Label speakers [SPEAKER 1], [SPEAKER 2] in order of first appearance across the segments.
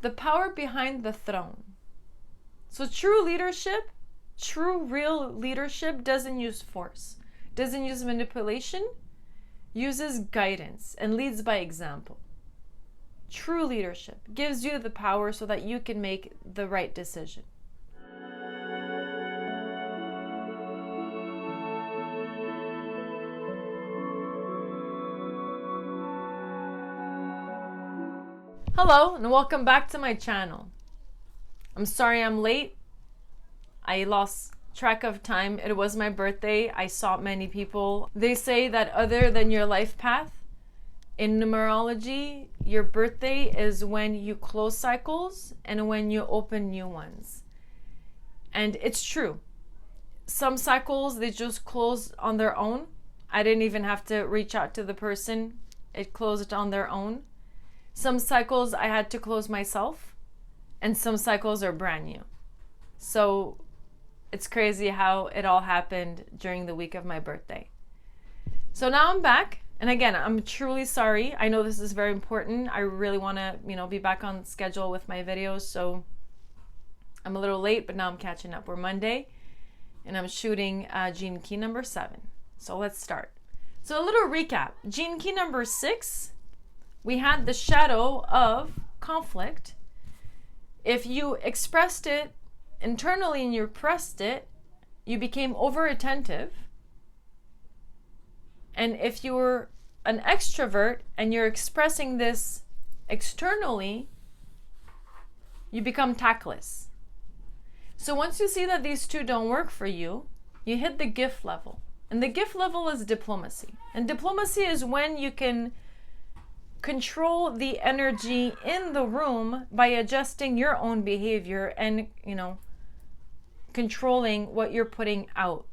[SPEAKER 1] the power behind the throne. So true leadership, true real leadership doesn't use force, doesn't use manipulation, uses guidance and leads by example. True leadership gives you the power so that you can make the right decision. Hello and welcome back to my channel. I'm sorry I'm late. I lost track of time. It was my birthday. I saw many people. They say that other than your life path, in numerology, your birthday is when you close cycles and when you open new ones. And it's true. Some cycles, they just close on their own. I didn't even have to reach out to the person. It closed on their own. Some cycles I had to close myself, and some cycles are brand new. So it's crazy how it all happened during the week of my birthday. So now I'm back. And again, I'm truly sorry. I know this is very important. I really want to, be back on schedule with my videos. So I'm a little late, but now I'm catching up. We're Monday, and I'm shooting Gene Key number 7. So let's start. So a little recap. Gene Key number 6, we had the shadow of conflict. If you expressed it internally and you repressed it, you became over attentive. And if you were an extrovert and you're expressing this externally, you become tactless. So once you see that these two don't work for you, you hit the gift level. And the gift level is diplomacy. And diplomacy is when you can control the energy in the room by adjusting your own behavior and, controlling what you're putting out.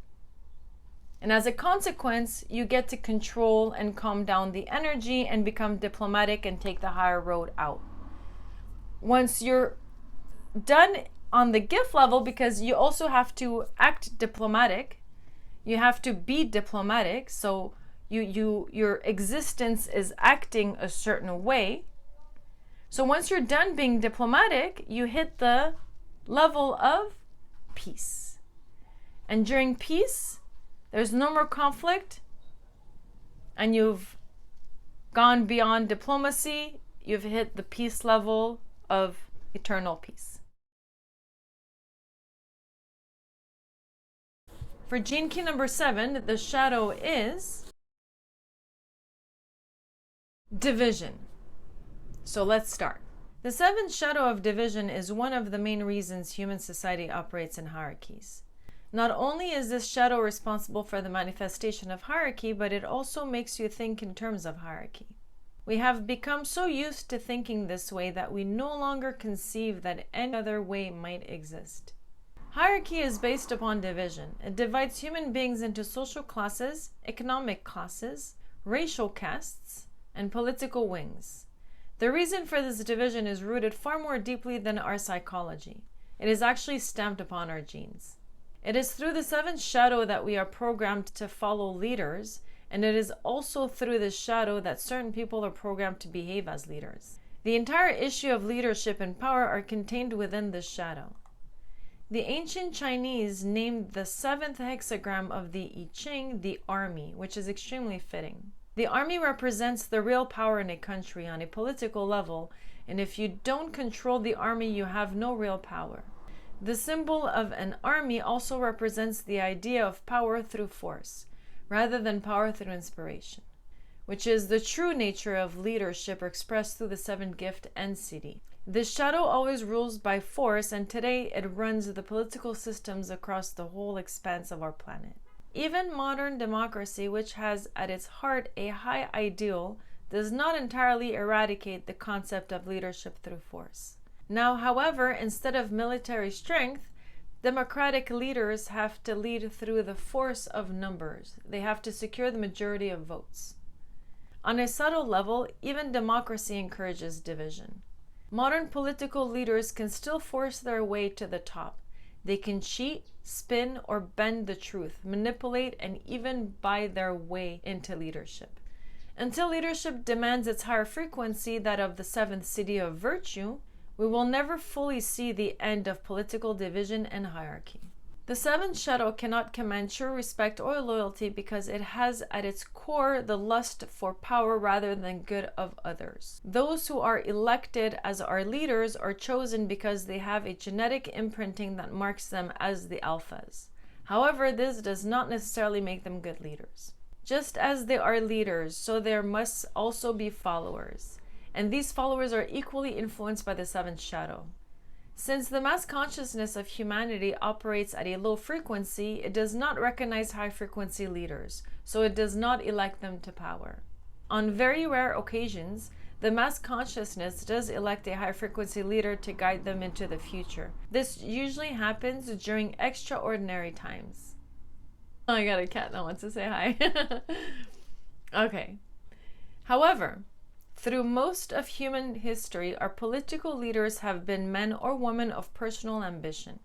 [SPEAKER 1] And as a consequence, you get to control and calm down the energy and become diplomatic and take the higher road out. Once you're done on the gift level, because you also have to act diplomatic, you have to be diplomatic, so your existence is acting a certain way. So once you're done being diplomatic, you hit the level of peace. And during peace, there's no more conflict, and you've gone beyond diplomacy. You've hit the peace level of eternal peace. For Gene Key number 7, the shadow is division. So let's start. The 7th shadow of division is one of the main reasons human society operates in hierarchies. Not only is this shadow responsible for the manifestation of hierarchy, but it also makes you think in terms of hierarchy. We have become so used to thinking this way that we no longer conceive that any other way might exist. Hierarchy is based upon division. It divides human beings into social classes, economic classes, racial castes, and political wings. The reason for this division is rooted far more deeply than our psychology. It is actually stamped upon our genes. It is through the 7th shadow that we are programmed to follow leaders, and it is also through this shadow that certain people are programmed to behave as leaders. The entire issue of leadership and power are contained within this shadow. The ancient Chinese named the 7th hexagram of the I Ching the army, which is extremely fitting. The army represents the real power in a country on a political level, and if you don't control the army, you have no real power. The symbol of an army also represents the idea of power through force, rather than power through inspiration, which is the true nature of leadership expressed through the 7th gift and siddhi. This shadow always rules by force, and today it runs the political systems across the whole expanse of our planet. Even modern democracy, which has at its heart a high ideal, does not entirely eradicate the concept of leadership through force. Now, however, instead of military strength, democratic leaders have to lead through the force of numbers. They have to secure the majority of votes. On a subtle level, even democracy encourages division. Modern political leaders can still force their way to the top. They can cheat, spin, or bend the truth, manipulate, and even buy their way into leadership. Until leadership demands its higher frequency, that of the 7th siddhi of virtue, we will never fully see the end of political division and hierarchy. The seventh shadow cannot command true respect or loyalty because it has at its core the lust for power rather than good of others. Those who are elected as our leaders are chosen because they have a genetic imprinting that marks them as the alphas. However, this does not necessarily make them good leaders. Just as they are leaders, so there must also be followers. And these followers are equally influenced by the seventh shadow. Since the mass consciousness of humanity operates at a low frequency, it does not recognize high-frequency leaders, so it does not elect them to power. On very rare occasions, the mass consciousness does elect a high-frequency leader to guide them into the future. This usually happens during extraordinary times. Oh, I got a cat that wants to say hi. Okay. However, through most of human history, our political leaders have been men or women of personal ambition,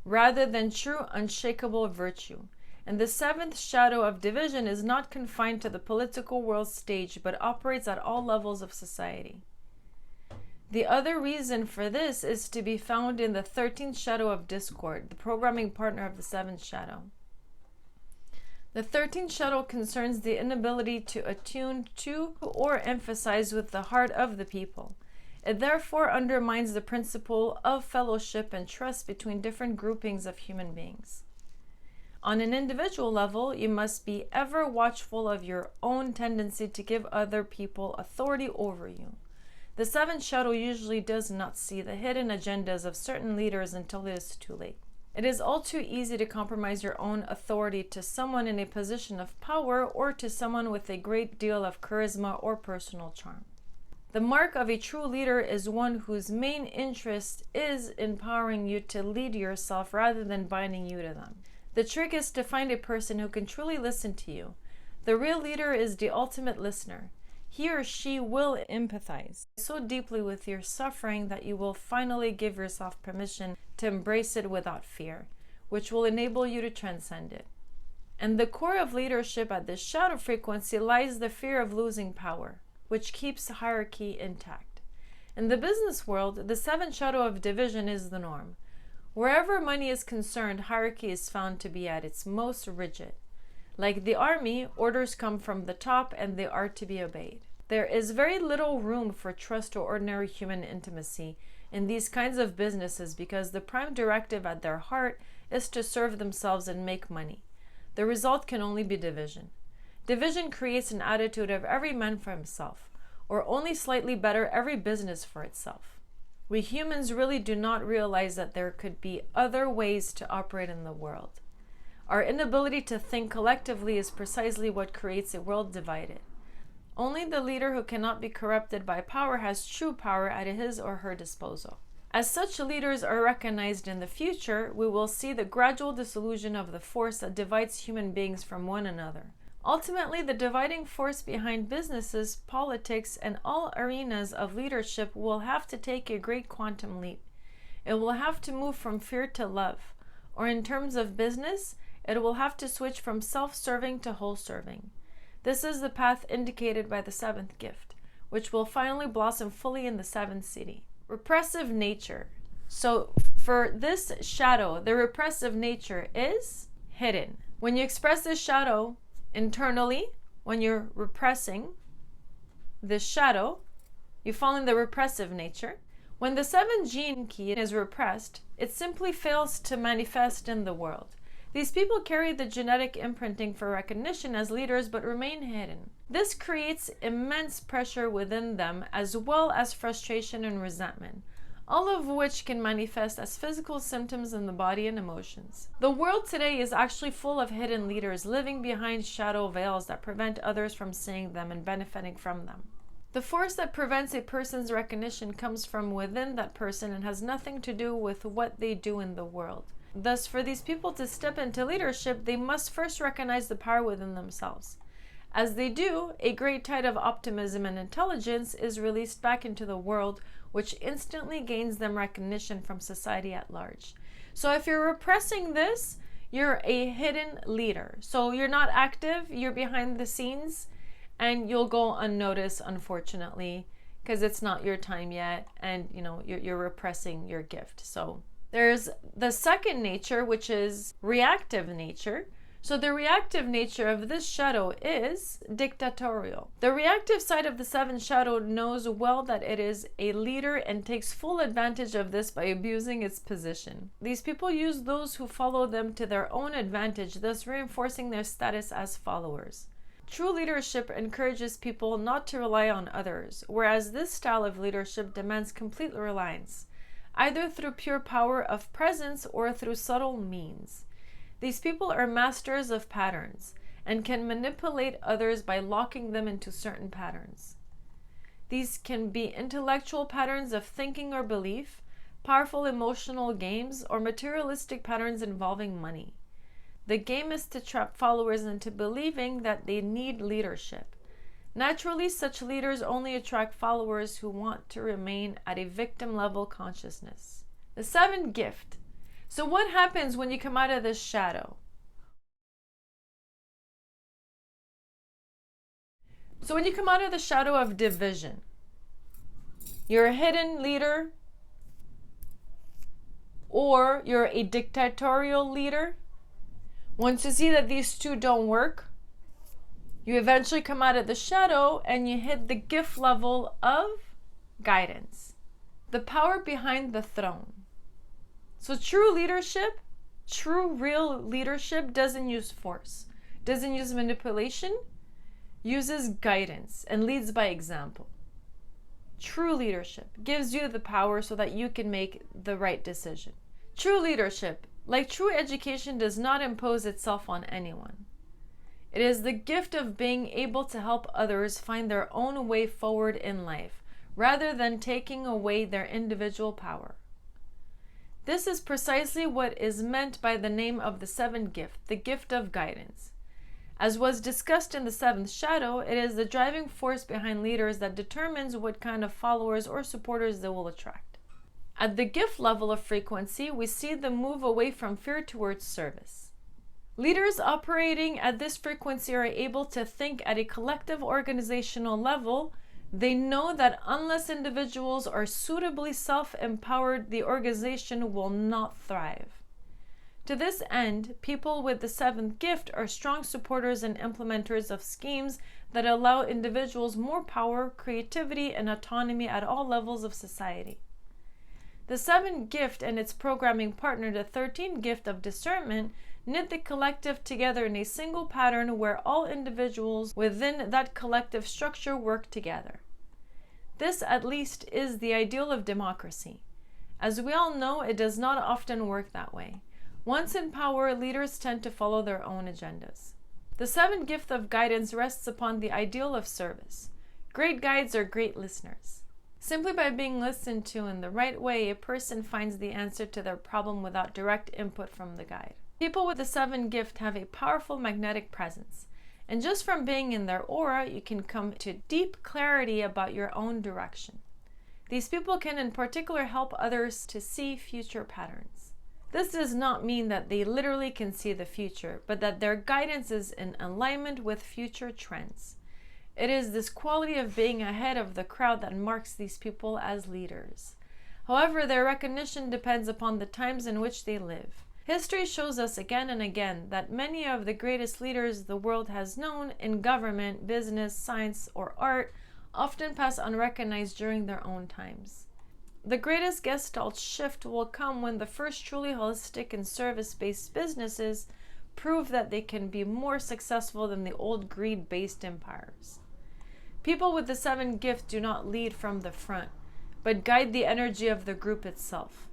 [SPEAKER 1] rather than true unshakable virtue. And the seventh shadow of division is not confined to the political world stage, but operates at all levels of society. The other reason for this is to be found in the 13th shadow of discord, the programming partner of the seventh shadow. The 13th shadow concerns the inability to attune to or emphasize with the heart of the people. It therefore undermines the principle of fellowship and trust between different groupings of human beings. On an individual level, you must be ever watchful of your own tendency to give other people authority over you. The seventh shadow usually does not see the hidden agendas of certain leaders until it is too late. It is all too easy to compromise your own authority to someone in a position of power or to someone with a great deal of charisma or personal charm. The mark of a true leader is one whose main interest is empowering you to lead yourself rather than binding you to them. The trick is to find a person who can truly listen to you. The real leader is the ultimate listener. He or she will empathize so deeply with your suffering that you will finally give yourself permission to embrace it without fear, which will enable you to transcend it. And the core of leadership at this shadow frequency lies the fear of losing power, which keeps hierarchy intact. In the business world, the seventh shadow of division is the norm. Wherever money is concerned, hierarchy is found to be at its most rigid. Like the army, orders come from the top and they are to be obeyed. There is very little room for trust or ordinary human intimacy in these kinds of businesses because the prime directive at their heart is to serve themselves and make money. The result can only be division. Division creates an attitude of every man for himself, or only slightly better, every business for itself. We humans really do not realize that there could be other ways to operate in the world. Our inability to think collectively is precisely what creates a world divided. Only the leader who cannot be corrupted by power has true power at his or her disposal. As such leaders are recognized in the future, we will see the gradual dissolution of the force that divides human beings from one another. Ultimately, the dividing force behind businesses, politics, and all arenas of leadership will have to take a great quantum leap. It will have to move from fear to love, or in terms of business, it will have to switch from self-serving to whole-serving. This is the path indicated by the seventh gift, which will finally blossom fully in the seventh siddhi. Repressive nature. So for this shadow, the repressive nature is hidden. When you express this shadow internally, when you're repressing this shadow, you fall in the repressive nature. When the seventh gene key is repressed, it simply fails to manifest in the world. These people carry the genetic imprinting for recognition as leaders but remain hidden. This creates immense pressure within them as well as frustration and resentment, all of which can manifest as physical symptoms in the body and emotions. The world today is actually full of hidden leaders living behind shadow veils that prevent others from seeing them and benefiting from them. The force that prevents a person's recognition comes from within that person and has nothing to do with what they do in the world. Thus, for these people to step into leadership, they must first recognize the power within themselves. As they do, a great tide of optimism and intelligence is released back into the world, which instantly gains them recognition from society at large. So if you're repressing this, you're a hidden leader. So you're not active, you're behind the scenes, and you'll go unnoticed, unfortunately. because it's not your time yet, and you're repressing your gift. So there's the second nature, which is reactive nature. So the reactive nature of this shadow is dictatorial. The reactive side of the seventh shadow knows well that it is a leader and takes full advantage of this by abusing its position. These people use those who follow them to their own advantage, thus reinforcing their status as followers. True leadership encourages people not to rely on others, whereas this style of leadership demands complete reliance, either through pure power of presence or through subtle means. These people are masters of patterns and can manipulate others by locking them into certain patterns. These can be intellectual patterns of thinking or belief, powerful emotional games, or materialistic patterns involving money. The game is to trap followers into believing that they need leadership. Naturally, such leaders only attract followers who want to remain at a victim-level consciousness. The seventh gift. So what happens when you come out of this shadow? So when you come out of the shadow of division, you're a hidden leader, or you're a dictatorial leader. Once you see that these two don't work, you eventually come out of the shadow and you hit the gift level of guidance, the power behind the throne. So true leadership, true real leadership doesn't use force, doesn't use manipulation, uses guidance and leads by example. True leadership gives you the power so that you can make the right decision. True leadership, like true education, does not impose itself on anyone. It is the gift of being able to help others find their own way forward in life, rather than taking away their individual power. This is precisely what is meant by the name of the seventh gift, the gift of guidance. As was discussed in the seventh shadow, it is the driving force behind leaders that determines what kind of followers or supporters they will attract. At the gift level of frequency, we see the move away from fear towards service. Leaders operating at this frequency are able to think at a collective organizational level. They know that unless individuals are suitably self-empowered, the organization will not thrive. To this end, people with the seventh gift are strong supporters and implementers of schemes that allow individuals more power, creativity, and autonomy at all levels of society. The seventh gift and its programming partner, the 13th gift of discernment, knit the collective together in a single pattern where all individuals within that collective structure work together. This, at least, is the ideal of democracy. As we all know, it does not often work that way. Once in power, leaders tend to follow their own agendas. The seventh gift of guidance rests upon the ideal of service. Great guides are great listeners. Simply by being listened to in the right way, a person finds the answer to their problem without direct input from the guide. People with the seventh gift have a powerful magnetic presence, and just from being in their aura, you can come to deep clarity about your own direction. These people can in particular help others to see future patterns. This does not mean that they literally can see the future, but that their guidance is in alignment with future trends. It is this quality of being ahead of the crowd that marks these people as leaders. However, their recognition depends upon the times in which they live. History shows us again and again that many of the greatest leaders the world has known in government, business, science, or art often pass unrecognized during their own times. The greatest gestalt shift will come when the first truly holistic and service-based businesses prove that they can be more successful than the old greed-based empires. People with the seventh gift do not lead from the front, but guide the energy of the group itself.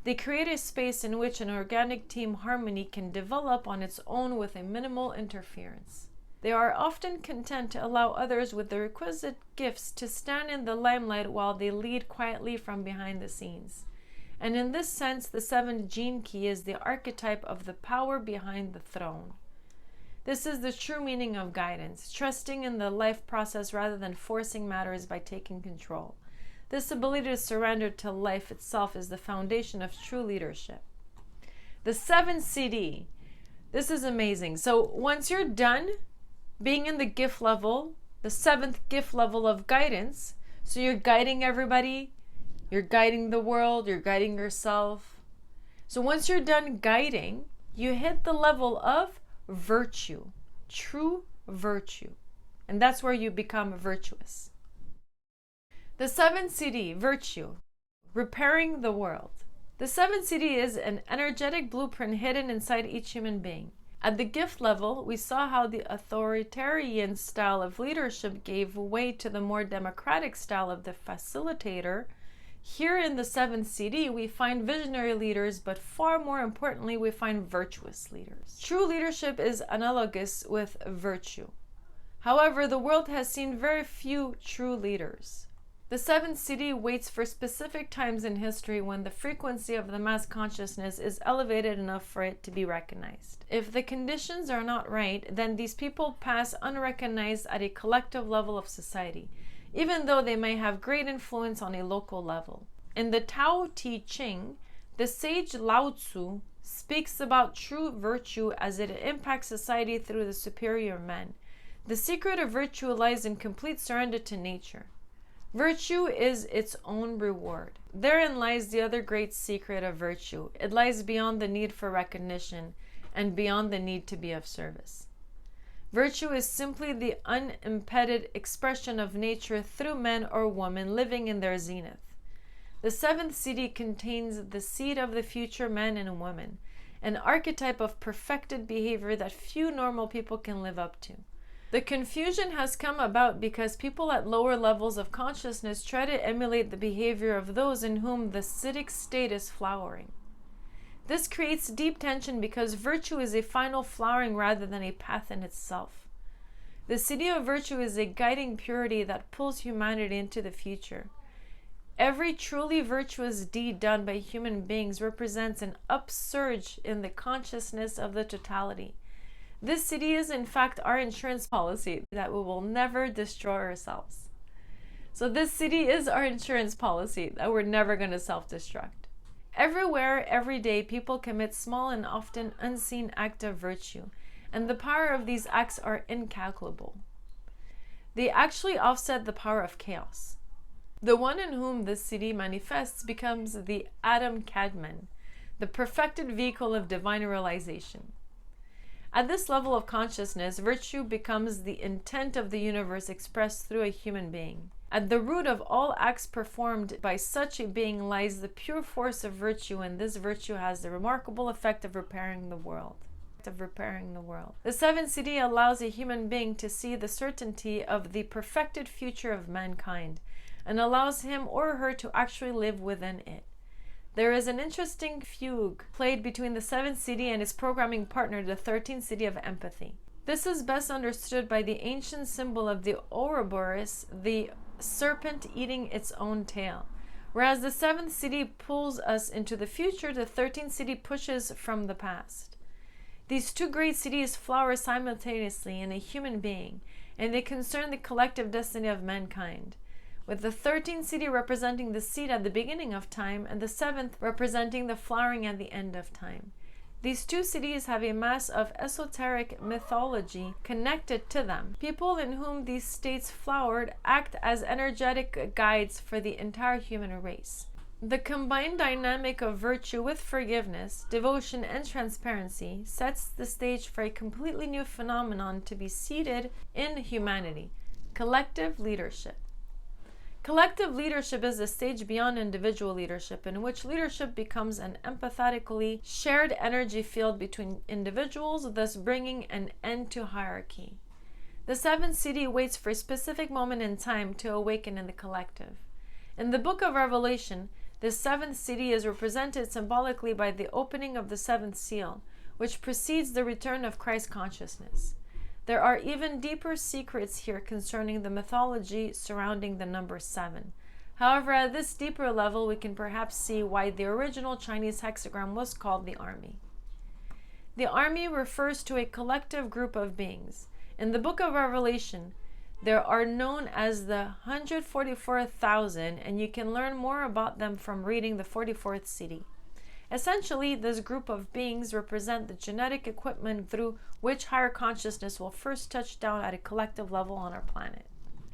[SPEAKER 1] They create a space in which an organic team harmony can develop on its own with a minimal interference. They are often content to allow others with the requisite gifts to stand in the limelight while they lead quietly from behind the scenes. And in this sense, the seventh gene key is the archetype of the power behind the throne. This is the true meaning of guidance, trusting in the life process rather than forcing matters by taking control. This ability to surrender to life itself is the foundation of true leadership. The seventh siddhi. This is amazing. So once you're done being in the gift level, the seventh gift level of guidance, So you're guiding everybody, you're guiding the world, you're guiding yourself. So once you're done guiding, you hit the level of virtue, true virtue. And that's where you become virtuous. The 7th siddhi, virtue, repairing the world. The 7th siddhi is an energetic blueprint hidden inside each human being. At the gift level, we saw how the authoritarian style of leadership gave way to the more democratic style of the facilitator. Here in the 7th siddhi, we find visionary leaders, but far more importantly, we find virtuous leaders. True leadership is analogous with virtue. However, the world has seen very few true leaders. The 7th siddhi waits for specific times in history when the frequency of the mass consciousness is elevated enough for it to be recognized. If the conditions are not right, then these people pass unrecognized at a collective level of society, even though they may have great influence on a local level. In the I Ching, the sage Lao Tzu speaks about true virtue as it impacts society through the superior men. The secret of virtue lies in complete surrender to nature. Virtue is its own reward. Therein lies the other great secret of virtue. It lies beyond the need for recognition and beyond the need to be of service. Virtue is simply the unimpeded expression of nature through men or women living in their zenith. The 7th siddhi contains the seed of the future men and women, an archetype of perfected behavior that few normal people can live up to. The confusion has come about because people at lower levels of consciousness try to emulate the behavior of those in whom the siddhic state is flowering. This creates deep tension because virtue is a final flowering rather than a path in itself. The siddhi of virtue is a guiding purity that pulls humanity into the future. Every truly virtuous deed done by human beings represents an upsurge in the consciousness of the totality. This siddhi is in fact our insurance policy that we will never destroy ourselves. So this siddhi is our insurance policy that we're never going to self-destruct. Everywhere, every day, people commit small and often unseen acts of virtue, and the power of these acts are incalculable. They actually offset the power of chaos. The one in whom this siddhi manifests becomes the Adam Kadmon, the perfected vehicle of divine realization. At this level of consciousness, virtue becomes the intent of the universe expressed through a human being. At the root of all acts performed by such a being lies the pure force of virtue, and this virtue has the remarkable effect of repairing the world. The 7th siddhi allows a human being to see the certainty of the perfected future of mankind, and allows him or her to actually live within it. There is an interesting fugue played between the 7th siddhi and its programming partner, the 13th siddhi of empathy. This is best understood by the ancient symbol of the Ouroboros, the serpent eating its own tail. Whereas the 7th siddhi pulls us into the future, the 13th siddhi pushes from the past. These two great siddhis flower simultaneously in a human being, and they concern the collective destiny of mankind, with the 13th siddhi representing the seed at the beginning of time and the 7th representing the flowering at the end of time. These two siddhis have a mass of esoteric mythology connected to them. People in whom these states flowered act as energetic guides for the entire human race. The combined dynamic of virtue with forgiveness, devotion, and transparency sets the stage for a completely new phenomenon to be seeded in humanity: collective leadership. Collective leadership is a stage beyond individual leadership, in which leadership becomes an empathetically shared energy field between individuals, thus bringing an end to hierarchy. The 7th siddhi waits for a specific moment in time to awaken in the collective. In the book of Revelation, the 7th siddhi is represented symbolically by the opening of the 7th seal, which precedes the return of Christ consciousness. There are even deeper secrets here concerning the mythology surrounding the number 7. However, at this deeper level, we can perhaps see why the original Chinese hexagram was called the army. The army refers to a collective group of beings. In the book of Revelation, there are known as the 144,000, and you can learn more about them from reading the 44th siddhi. Essentially, this group of beings represent the genetic equipment through which higher consciousness will first touch down at a collective level on our planet.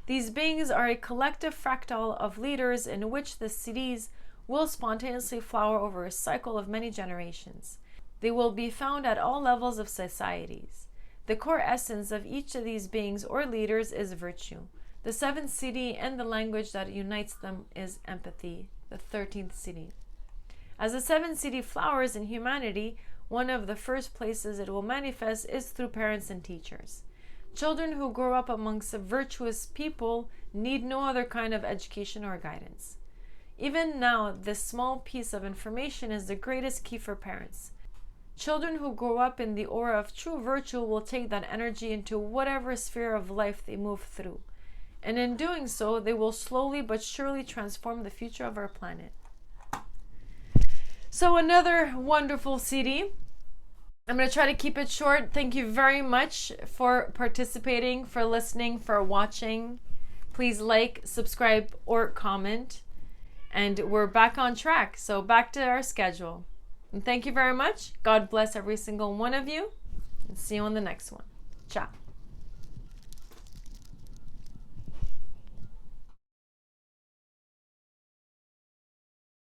[SPEAKER 1] These beings are a collective fractal of leaders in which the siddhis will spontaneously flower over a cycle of many generations. They will be found at all levels of societies. The core essence of each of these beings or leaders is virtue. The 7th siddhi and the language that unites them is empathy, the 13th siddhi. As the 7th siddhi flowers in humanity, one of the first places it will manifest is through parents and teachers. Children who grow up amongst virtuous people need no other kind of education or guidance. Even now, this small piece of information is the greatest key for parents. Children who grow up in the aura of true virtue will take that energy into whatever sphere of life they move through. And in doing so, they will slowly but surely transform the future of our planet. So another wonderful siddhi. I'm going to try to keep it short. Thank you very much for participating, for listening, for watching. Please like, subscribe, or comment. And we're back on track. So back to our schedule. And thank you very much. God bless every single one of you. And see you on the next one. Ciao.